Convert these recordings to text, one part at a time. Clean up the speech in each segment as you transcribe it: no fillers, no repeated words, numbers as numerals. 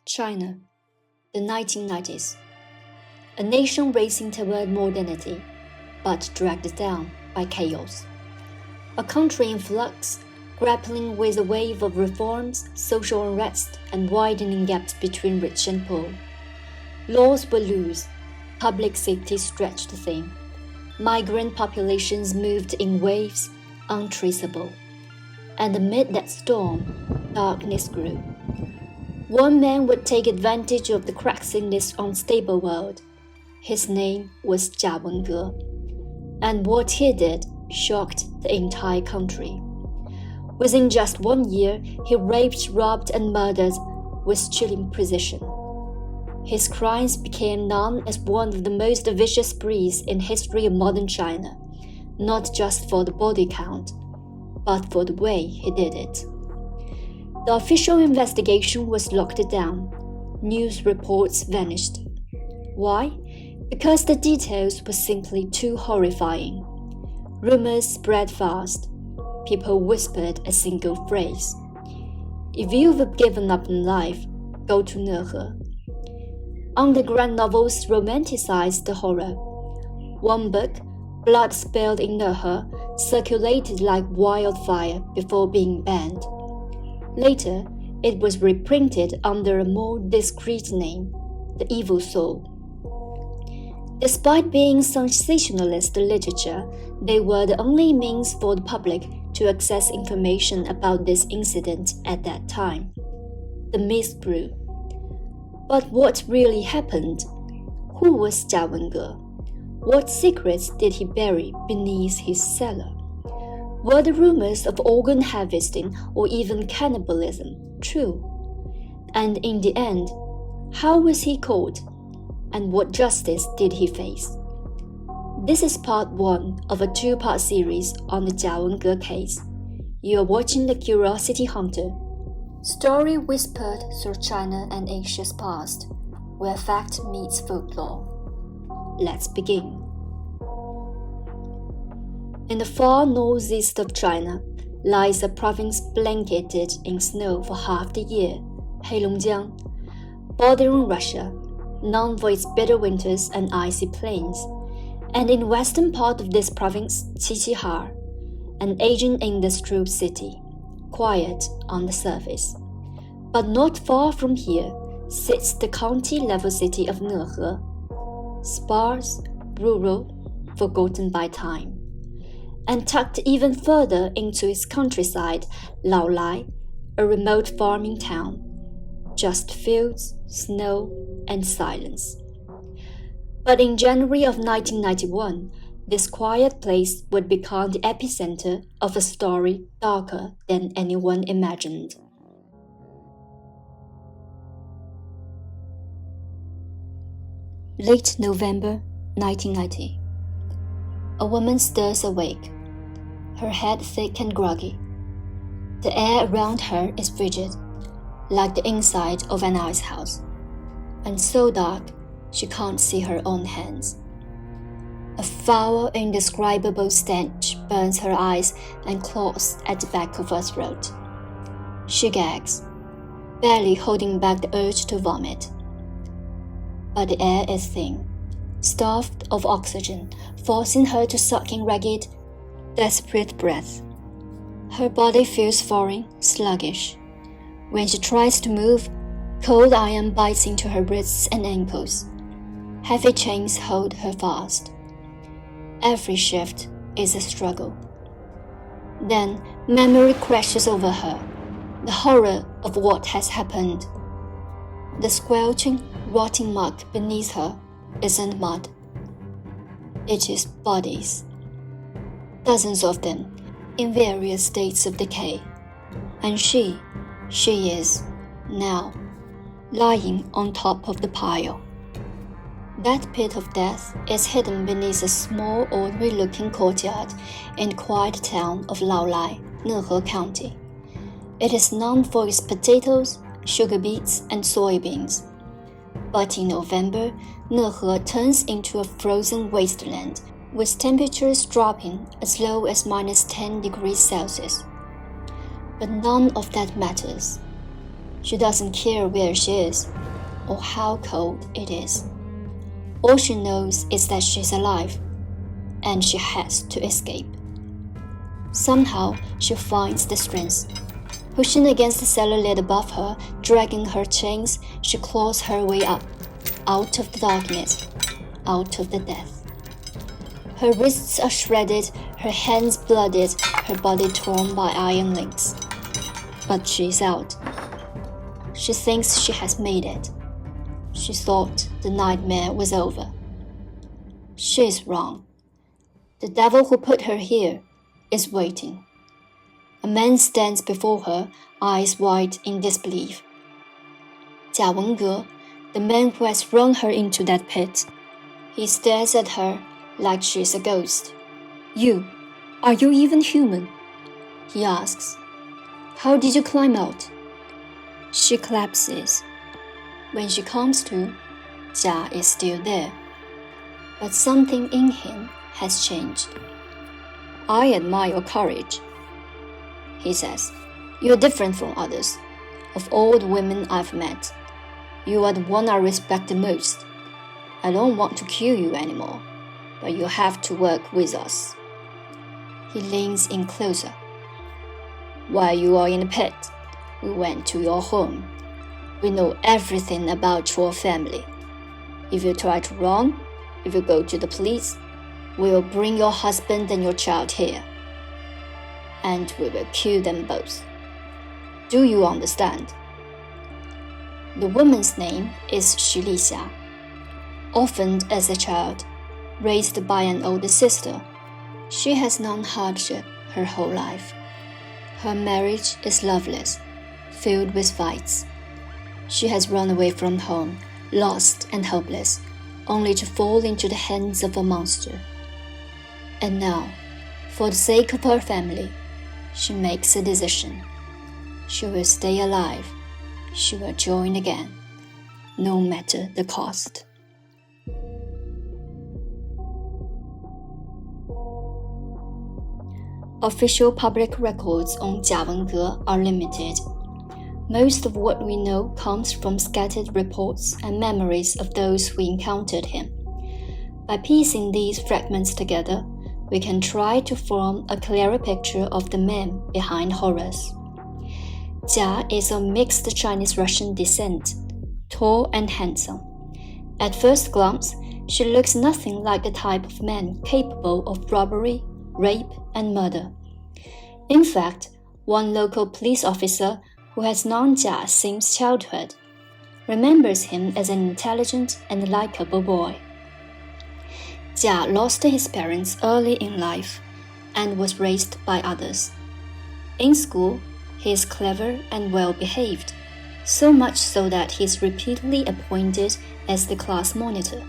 China, the 1990s. A nation racing toward modernity, but dragged down by chaos. A country in flux, grappling with a wave of reforms, social unrest, and widening gaps between rich and poor. Laws were loose, public safety stretched thin. Migrant populations moved in waves, untraceable. And amid that storm, darkness grew. One man would take advantage of the cracks in this unstable world. His name was Jia Wenge, and what he did shocked the entire country. Within just 1 year, he raped, robbed, and murdered with chilling precision. His crimes became known as one of the most vicious sprees in history of modern China, not just for the body count, but for the way he did it. The official investigation was locked down. News reports vanished. Why? Because the details were simply too horrifying. Rumors spread fast. People whispered a single phrase. If you've given up on life, go to Nehe. Underground novels romanticized the horror. One book, Blood Spilled in Nehe, circulated like wildfire before being banned. Later, it was reprinted under a more discreet name, The Evil Soul. Despite being sensationalist literature, they were the only means for the public to access information about this incident at that time. The myth grew. But what really happened? Who was Jia Wenge? What secrets did he bury beneath his cellar? Were the rumors of organ harvesting or even cannibalism true? And in the end, how was he caught? And what justice did he face? This is part 1 of a 2-part series on the Jia Wenge case. You are watching The Curiosity Hunter. Story whispered through China and Asia's past, where fact meets folklore. Let's begin. In the far northeast of China lies a province blanketed in snow for half the year, Heilongjiang, bordering Russia, known for its bitter winters and icy plains, and in the western part of this province, Qiqihar, an aging industrial city, quiet on the surface. But not far from here sits the county-level city of Nehe, sparse, rural, forgotten by time. And tucked even further into its countryside, Laolai, a remote farming town, just fields, snow, and silence. But in January of 1991, this quiet place would become the epicenter of a story darker than anyone imagined. Late November 1990. A woman stirs awake, her head thick and groggy. The air around her is frigid, like the inside of an ice house, and so dark she can't see her own hands. A foul, indescribable stench burns her eyes and claws at the back of her throat. She gags, barely holding back the urge to vomit. But the air is thin, starved of oxygen, forcing her to suck in ragged, desperate breath. Her body feels foreign, sluggish. When she tries to move, cold iron bites into her wrists and ankles. Heavy chains hold her fast. Every shift is a struggle. Then memory crashes over her, the horror of what has happened. The squelching, rotting muck beneath her isn't mud. It is bodies. Dozens of them, in various states of decay. And she is, now, lying on top of the pile. That pit of death is hidden beneath a small, ordinary-looking courtyard in the quiet town of Laolai, Nehe County. It is known for its potatoes, sugar beets, and soybeans. But in November, Nehe turns into a frozen wasteland, with temperatures dropping as low as -10 degrees Celsius. But none of that matters. She doesn't care where she is. or how cold it is. All she knows is that she's alive, and she has to escape. Somehow, she finds the strength. Pushing against the cellar lid above her, dragging her chains, she claws her way up, out of the darkness, out of the death. Her wrists are shredded, her hands bloodied, her body torn by iron links. But she's out. She thinks she has made it. She thought the nightmare was over. She is wrong. The devil who put her here is waiting. A man stands before her, eyes wide in disbelief. Jia Wenge, the man who has thrown her into that pit. He stares at her like she's a ghost. Are you even human? He asks. How did you climb out? She collapses. When she comes to, Jia is still there. But something in him has changed. I admire your courage, he says. You're different from others. Of all the women I've met, you are the one I respect the most. I don't want to kill you anymore, but you have to work with us. He leans in closer. While you are in the pit, we went to your home. We know everything about your family. If you try to run, if you go to the police, we will bring your husband and your child here. And we will kill them both. Do you understand? The woman's name is Xu Lixia. Orphaned as a child, raised by an older sister, she has known hardship her whole life. Her marriage is loveless, filled with fights. She has run away from home, lost and hopeless, only to fall into the hands of a monster. And now, for the sake of her family, she makes a decision. She will stay alive. She will join again, no matter the cost. Official public records on Jia Wenge are limited. Most of what we know comes from scattered reports and memories of those who encountered him. By piecing these fragments together, we can try to form a clearer picture of the man behind horrors. Jia is of mixed Chinese-Russian descent, tall and handsome. At first glance, she looks nothing like the type of man capable of robbery, rape, and murder. In fact, one local police officer who has known Jia since childhood remembers him as an intelligent and likable boy. Jia lost his parents early in life and was raised by others. In school, he is clever and well-behaved, so much so that he is repeatedly appointed as the class monitor.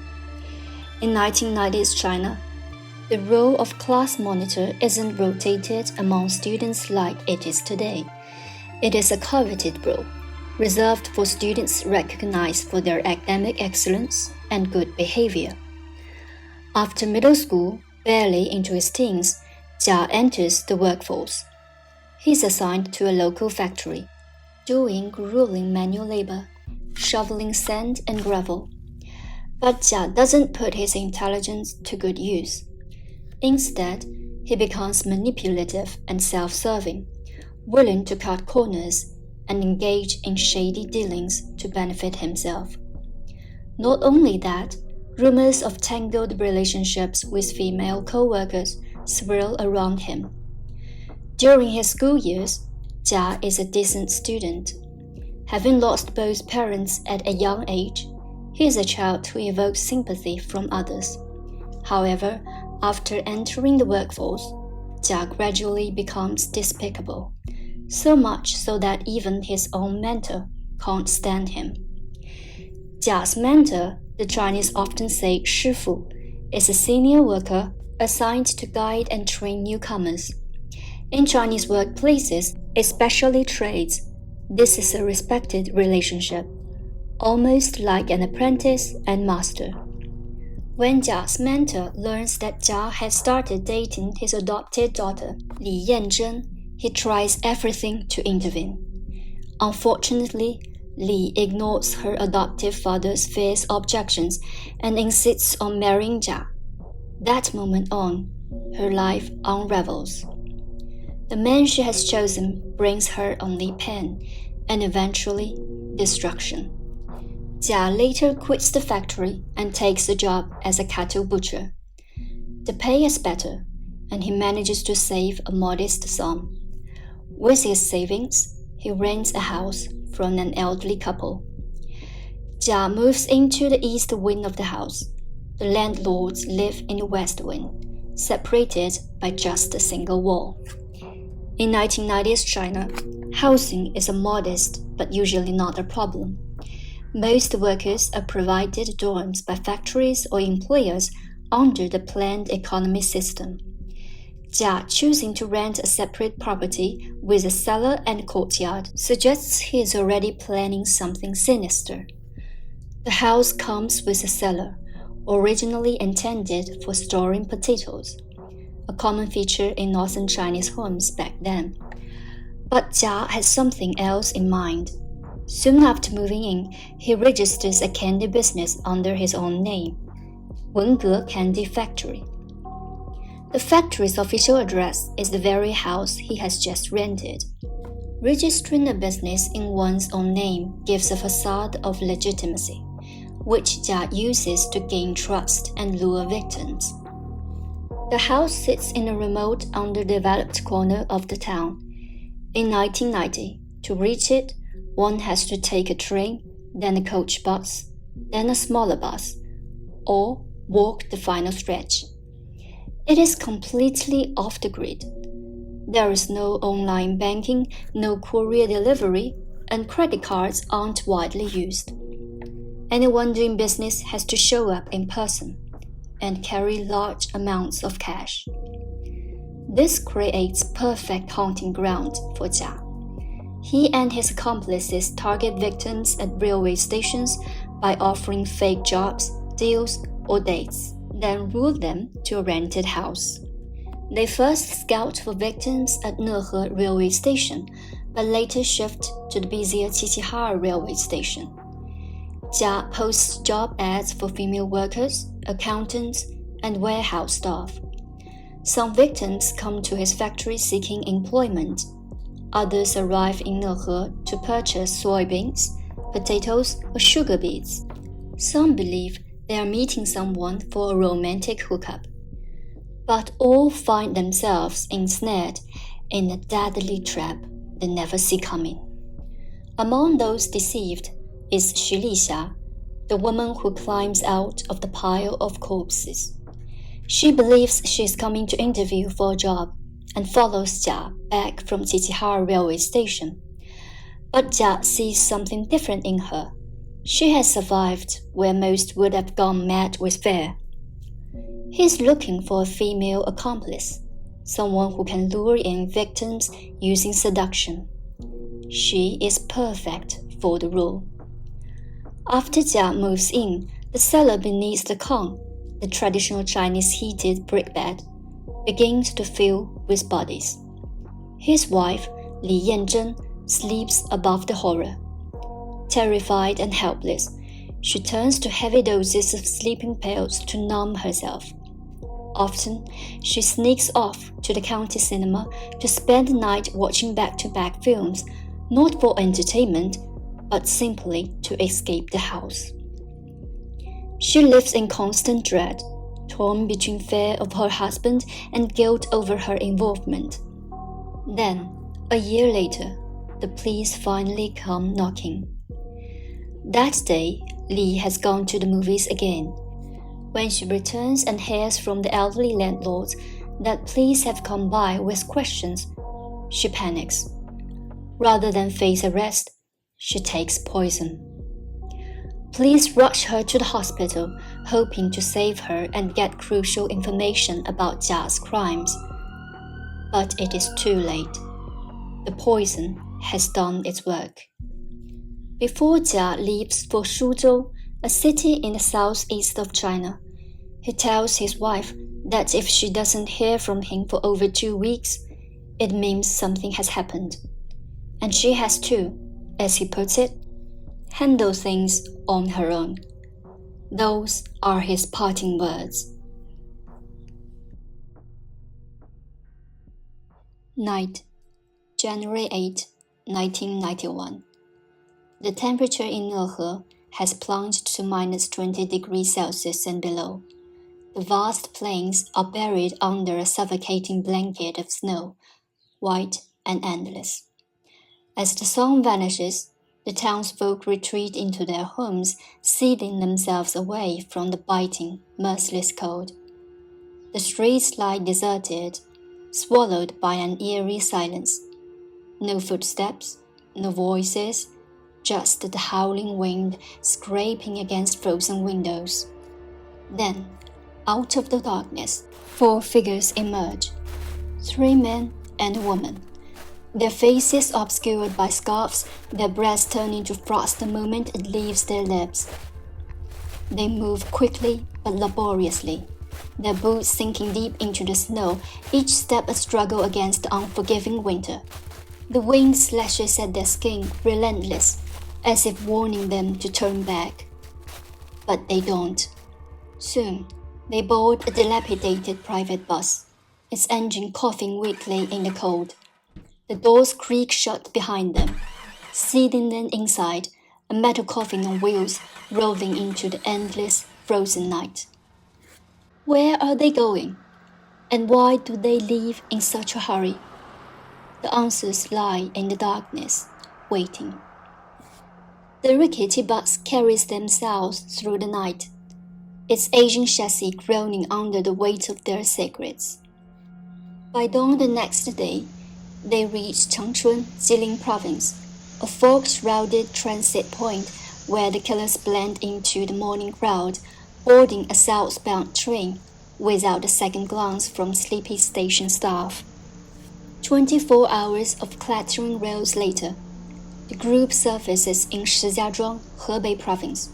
In 1990s China, the role of class monitor isn't rotated among students like it is today. It is a coveted role, reserved for students recognized for their academic excellence and good behavior. After middle school, barely into his teens, Jia enters the workforce. He's assigned to a local factory, doing grueling manual labor, shoveling sand and gravel. But Jia doesn't put his intelligence to good use. Instead, he becomes manipulative and self-serving, willing to cut corners and engage in shady dealings to benefit himself. Not only that, rumors of tangled relationships with female co-workers swirl around him. During his school years, Jia is a decent student. Having lost both parents at a young age, he is a child who evokes sympathy from others. However, after entering the workforce, Jia gradually becomes despicable, so much so that even his own mentor can't stand him. Jia's mentor, the Chinese often say 师傅, is a senior worker assigned to guide and train newcomers. In Chinese workplaces, especially trades, this is a respected relationship, almost like an apprentice and master. When Jia's mentor learns that Jia has started dating his adopted daughter, Li Yanzhen, he tries everything to intervene. Unfortunately, Li ignores her adoptive father's fierce objections and insists on marrying Jia. That moment on, her life unravels. The man she has chosen brings her only pain and eventually destruction. Jia later quits the factory and takes a job as a cattle butcher. The pay is better, and he manages to save a modest sum. With his savings, he rents a house from an elderly couple. Jia moves into the east wing of the house. The landlords live in the west wing, separated by just a single wall. In 1990s China, housing is a modest but usually not a problem. Most workers are provided dorms by factories or employers under the planned economy system. Jia, choosing to rent a separate property with a cellar and courtyard, suggests he is already planning something sinister. The house comes with a cellar, originally intended for storing potatoes, a common feature in northern Chinese homes back then. But Jia has something else in mind. Soon after moving in, he registers a candy business under his own name, Wenge Candy Factory. The factory's official address is the very house he has just rented. Registering a business in one's own name gives a facade of legitimacy, which Jia uses to gain trust and lure victims. The house sits in a remote, underdeveloped corner of the town. In 1990, to reach it, one has to take a train, then a coach bus, then a smaller bus, or walk the final stretch. It is completely off the grid. There is no online banking, no courier delivery, and credit cards aren't widely used. Anyone doing business has to show up in person and carry large amounts of cash. This creates perfect hunting ground for Jia. He and his accomplices target victims at railway stations by offering fake jobs, deals, or dates, then lure them to a rented house. They first scout for victims at Nehe railway station, but later shift to the busier Qiqihar railway station. Jia posts job ads for female workers, accountants, and warehouse staff. Some victims come to his factory seeking employment. Others arrive in Nehe to purchase soybeans, potatoes, or sugar beets. Some believe they are meeting someone for a romantic hookup, but all find themselves ensnared in a deadly trap they never see coming. Among those deceived is Xu Lixia, the woman who climbs out of the pile of corpses. She believes she is coming to interview for a job and follows Jia back from Qiqihar railway station. But Jia sees something different in her. She has survived where most would have gone mad with fear. He is looking for a female accomplice, someone who can lure in victims using seduction. She is perfect for the role. After Jia moves in, the cellar beneath the kong, the traditional Chinese heated brick bed, begins to fill with bodies. His wife, Li Yanzhen, sleeps above the horror. Terrified and helpless, she turns to heavy doses of sleeping pills to numb herself. Often, she sneaks off to the county cinema to spend the night watching back-to-back films, not for entertainment, but simply to escape the house. She lives in constant dread, torn between fear of her husband and guilt over her involvement. Then, a year later, the police finally come knocking. That day, Li has gone to the movies again. When she returns and hears from the elderly landlords that police have come by with questions, she panics. Rather than face arrest, she takes poison. Police rush her to the hospital, hoping to save her and get crucial information about Jia's crimes. But it is too late. The poison has done its work. Before Jia leaves for Suzhou, a city in the southeast of China, he tells his wife that if she doesn't hear from him for over 2 weeks, it means something has happened. And she has to, as he puts it, handle things on her own. Those are his parting words. Night, January 8, 1991. The temperature in Nehe has plunged to minus 20 degrees Celsius and below. The vast plains are buried under a suffocating blanket of snow, white and endless. As the sun vanishes, the townsfolk retreat into their homes, sealing themselves away from the biting, merciless cold. The streets lie deserted, swallowed by an eerie silence. No footsteps, no voices, just the howling wind scraping against frozen windows. Then, out of the darkness, 4 figures emerge. 3 men and a woman. Their faces obscured by scarves, their breaths turning to frost the moment it leaves their lips. They move quickly but laboriously, their boots sinking deep into the snow, each step a struggle against the unforgiving winter. The wind slashes at their skin, relentless, as if warning them to turn back. But they don't. Soon, they board a dilapidated private bus, its engine coughing weakly in the cold. The doors creak shut behind them, sealing them inside, a metal coffin on wheels rolling into the endless, frozen night. Where are they going? And why do they leave in such a hurry? The answers lie in the darkness, waiting. The rickety bus carries them south through the night, its aging chassis groaning under the weight of their secrets. By dawn the next day, they reach Changchun, Jilin province, a fog-shrouded transit point where the killers blend into the morning crowd, boarding a southbound train without a second glance from sleepy station staff. 24 hours of clattering rails later, the group surfaces in Shijiazhuang, Hebei province,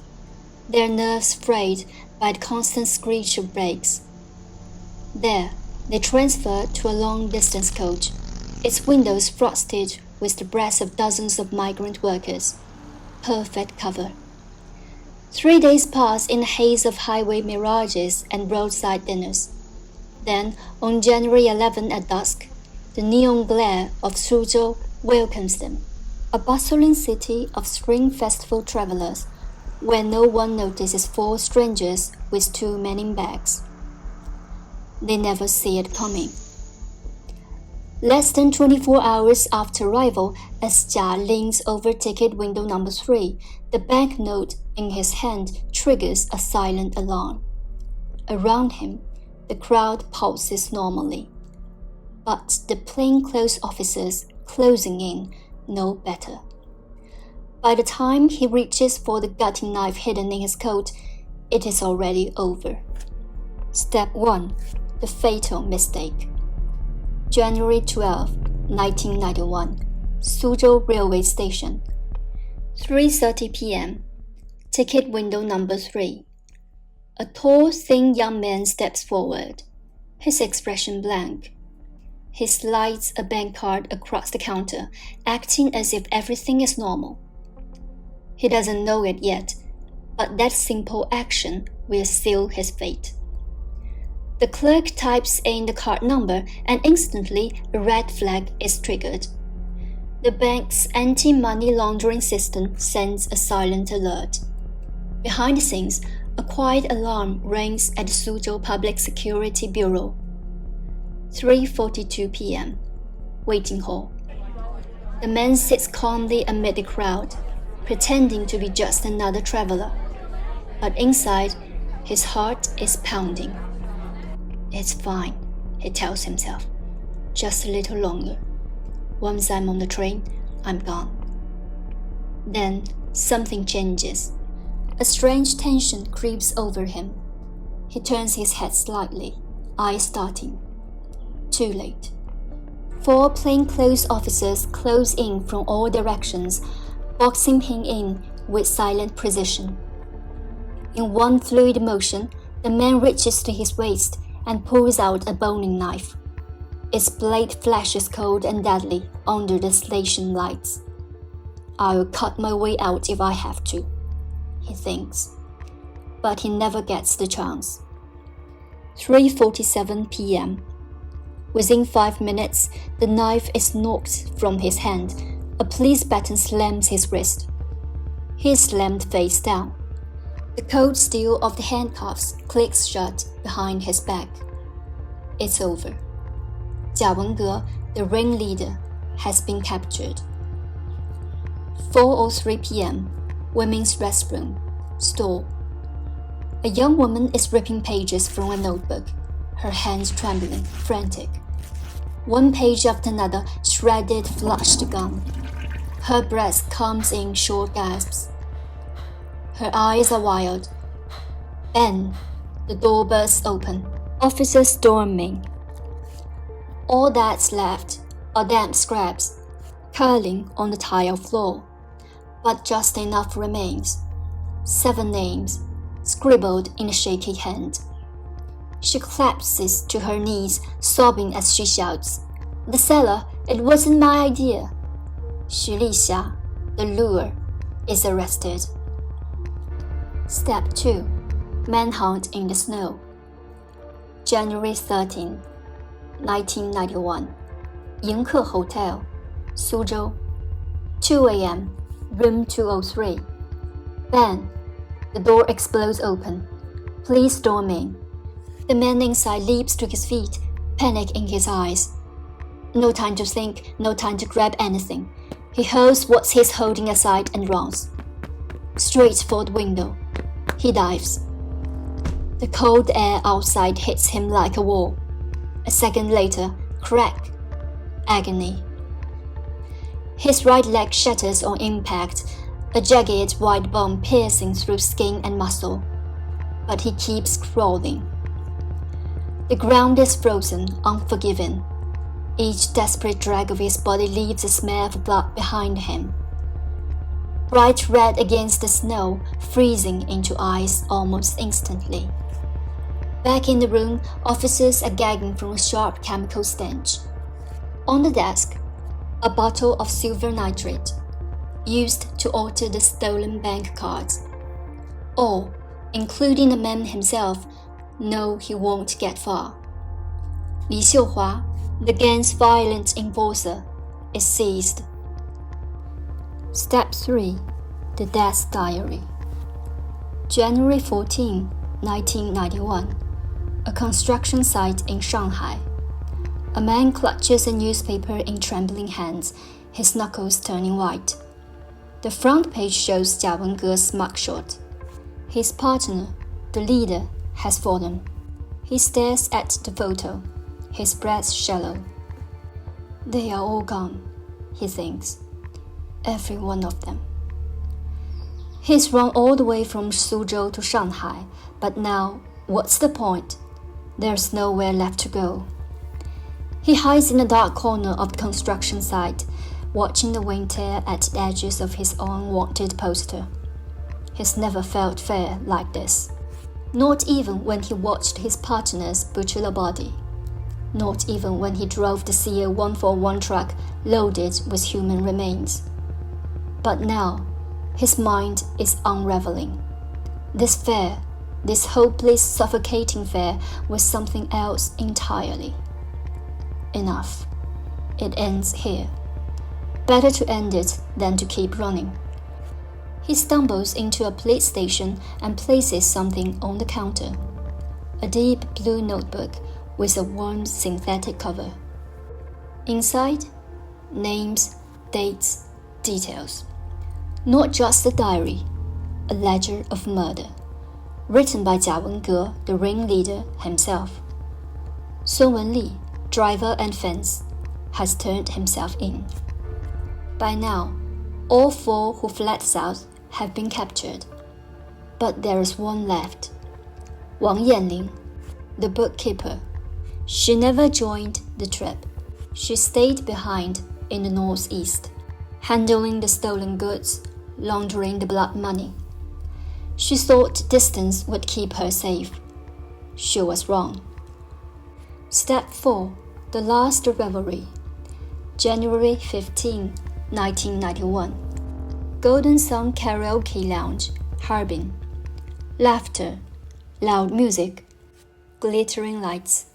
their nerves frayed by the constant screech of brakes. There, they transfer to a long-distance coach, its windows frosted with the breath of dozens of migrant workers. Perfect cover. 3 days pass in a haze of highway mirages and roadside dinners. Then, on January 11 at dusk, the neon glare of Suzhou welcomes them, a bustling city of spring festival travelers, where no one notices 4 strangers with 2 men in bags. They never see it coming. Less than 24 hours after arrival, as Jia leans over ticket window number 3, the banknote in his hand triggers a silent alarm. Around him, the crowd pulses normally. But the plainclothes officers closing in know better. By the time he reaches for the gutting knife hidden in his coat, it is already over. Step 1. The fatal mistake. January 12, 1991, Suzhou Railway Station. 3:30 p.m. Ticket window number 3. A tall, thin young man steps forward, his expression blank. He slides a bank card across the counter, acting as if everything is normal. He doesn't know it yet, but that simple action will seal his fate. The clerk types in the card number, and instantly a red flag is triggered. The bank's anti-money laundering system sends a silent alert. Behind the scenes, a quiet alarm rings at the Suzhou Public Security Bureau. 3:42 p.m. Waiting hall. The man sits calmly amid the crowd, pretending to be just another traveler. But inside, his heart is pounding. It's fine, he tells himself. Just a little longer. Once I'm on the train, I'm gone. Then something changes. A strange tension creeps over him. He turns his head slightly, eyes starting. Too late. 4 plainclothes officers close in from all directions, boxing him in with silent precision. In one fluid motion, the man reaches to his waist and pulls out a boning knife. Its blade flashes cold and deadly under the station lights. I'll cut my way out if I have to, he thinks. But he never gets the chance. 3:47 p.m. Within 5 minutes, the knife is knocked from his hand. A police baton slams his wrist. He is slammed face down. The cold steel of the handcuffs clicks shut behind his back. It's over. Jia Wenge, the ringleader, has been captured. 4:03 p.m. Women's restroom, store. A young woman is ripping pages from a notebook, her hands trembling, frantic. One page after another shredded, flushed gum. Her breath comes in short gasps. Her eyes are wild. Bang! The door bursts open. Officers storm in. All that's left are damp scraps, curling on the tile floor. But just enough remains. 7 names, scribbled in a shaky hand. She collapses to her knees, sobbing as she shouts, "The cellar, it wasn't my idea." Xu Lixia, the lure, is arrested. Step 2. Manhunt in the snow. January 13, 1991. 迎客 Hotel, 苏州. 2 a.m. Room 203. Bang! The door explodes open. Police storm in. The man inside leaps to his feet, panic in his eyes. No time to think, no time to grab anything. He hurls what he's holding aside and runs. Straight for the window. He dives. The cold air outside hits him like a wall. A second later, crack. Agony. His right leg shatters on impact, a jagged white bone piercing through skin and muscle. But he keeps crawling. The ground is frozen, unforgiving. Each desperate drag of his body leaves a smear of blood behind him. Bright red against the snow, freezing into ice almost instantly. Back in the room, officers are gagging from a sharp chemical stench. On the desk, a bottle of silver nitrate, used to alter the stolen bank cards. All, including the man himself, know he won't get far. Li Xiuhua, the gang's violent enforcer, is seized. Step 3. The Death Diary. January 14, 1991. A construction site in Shanghai. A man clutches a newspaper in trembling hands, his knuckles turning white. The front page shows Jia Wenge's mugshot. His partner, the leader, has fallen. He stares at the photo, his breath shallow. They are all gone, he thinks. Every one of them. He's run all the way from Suzhou to Shanghai, but now, what's the point? There's nowhere left to go. He hides in a dark corner of the construction site, watching the wind tear at the edges of his unwanted poster. He's never felt fair like this. Not even when he watched his partners butcher the body. Not even when he drove the CA-141 truck loaded with human remains. But now, his mind is unraveling. This fear, this hopeless, suffocating fear, was something else entirely. Enough. It ends here. Better to end it than to keep running. He stumbles into a police station and places something on the counter. A deep blue notebook with a warm synthetic cover. Inside, names, dates, details. Not just a diary, a ledger of murder, written by Jia Wenge, the ringleader himself. Sun Wenli, driver and fence, has turned himself in. By now, all 4 who fled south have been captured. But there is one left. Wang Yanling, the bookkeeper. She never joined the trip. She stayed behind in the northeast, handling the stolen goods, laundering the blood money. She thought distance would keep her safe. She was wrong. Step 4. The Last Revelry. January 15, 1991. Golden Sun Karaoke Lounge, Harbin. Laughter, loud music, glittering lights.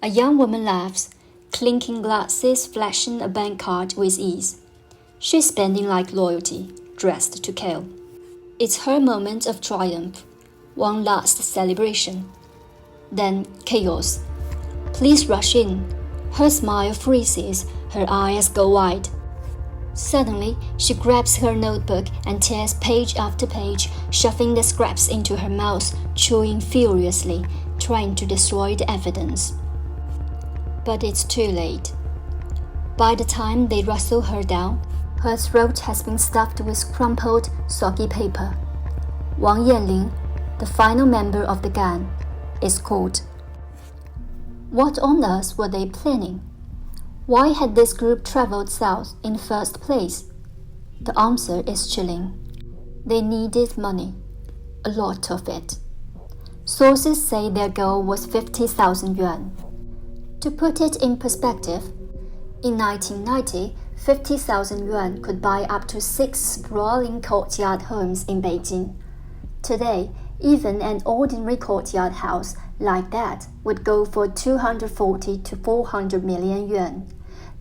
A young woman laughs, clinking glasses, flashing a bank card with ease. She's spending like loyalty, dressed to kill. It's her moment of triumph, one last celebration. Then chaos. Police rush in. Her smile freezes, her eyes go wide. Suddenly, she grabs her notebook and tears page after page, shoving the scraps into her mouth, chewing furiously, trying to destroy the evidence. But it's too late. By the time they rustle her down, her throat has been stuffed with crumpled, soggy paper. Wang Yanling, the final member of the gang, is caught. What on earth were they planning? Why had this group traveled south in the first place? The answer is chilling. They needed money, a lot of it. Sources say their goal was 50,000 yuan. To put it in perspective, in 1990, 50,000 yuan could buy up to 6 sprawling courtyard homes in Beijing. Today, even an ordinary courtyard house like that would go for 240 to 400 million yuan.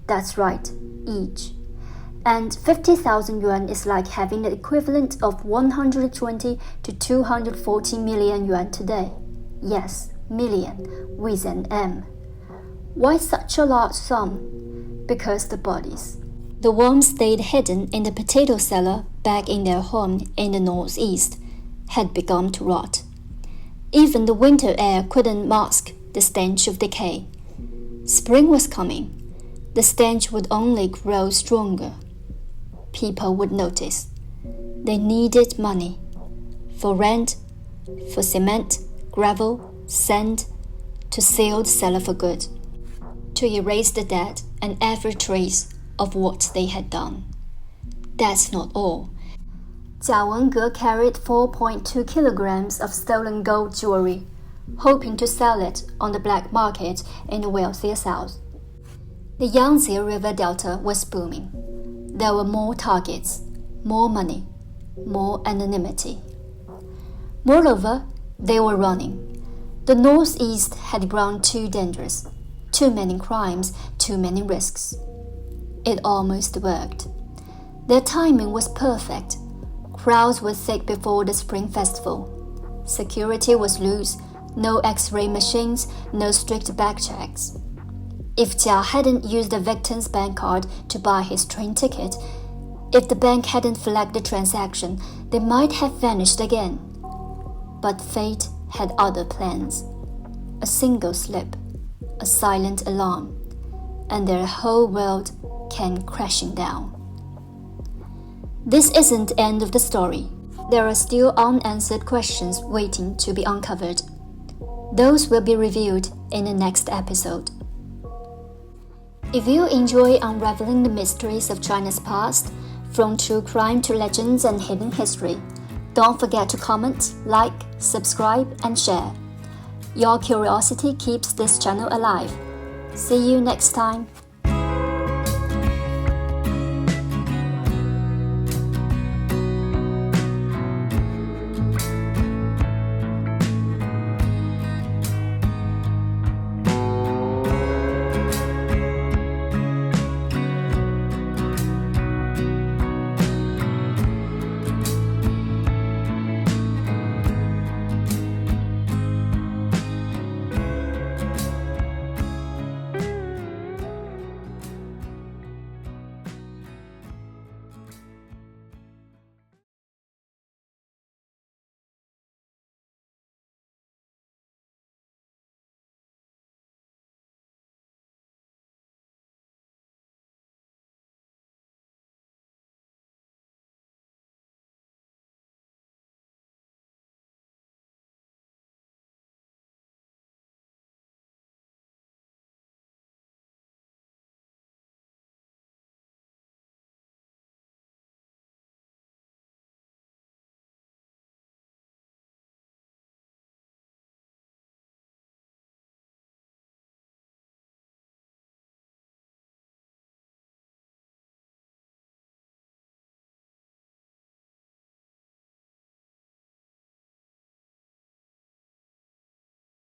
That's right, each. And 50,000 yuan is like having the equivalent of 120 to 240 million yuan today. Yes, million, with an M. Why such a large sum? Because the bodies. The ones stayed hidden in the potato cellar back in their home in the northeast had begun to rot. Even the winter air couldn't mask the stench of decay. Spring was coming. The stench would only grow stronger. People would notice. They needed money. For rent, for cement, gravel, sand, to seal the cellar for good. To erase the debt and every trace of what they had done. That's not all. Jia Wenge carried 4.2 kilograms of stolen gold jewelry, hoping to sell it on the black market in the wealthier south. The Yangtze River Delta was booming. There were more targets, more money, more anonymity. Moreover, they were running. The northeast had grown too dangerous. Too many crimes, too many risks. It almost worked. Their timing was perfect. Crowds were thick before the Spring Festival. Security was loose, no X-ray machines, no strict backchecks. If Jia hadn't used the victim's bank card to buy his train ticket, if the bank hadn't flagged the transaction, they might have vanished again. But fate had other plans. A single slip, a silent alarm, and their whole world came crashing down. This isn't the end of the story. There are still unanswered questions waiting to be uncovered. Those will be revealed in the next episode. If you enjoy unraveling the mysteries of China's past, from true crime to legends and hidden history, don't forget to comment, like, subscribe, and share. Your curiosity keeps this channel alive. See you next time.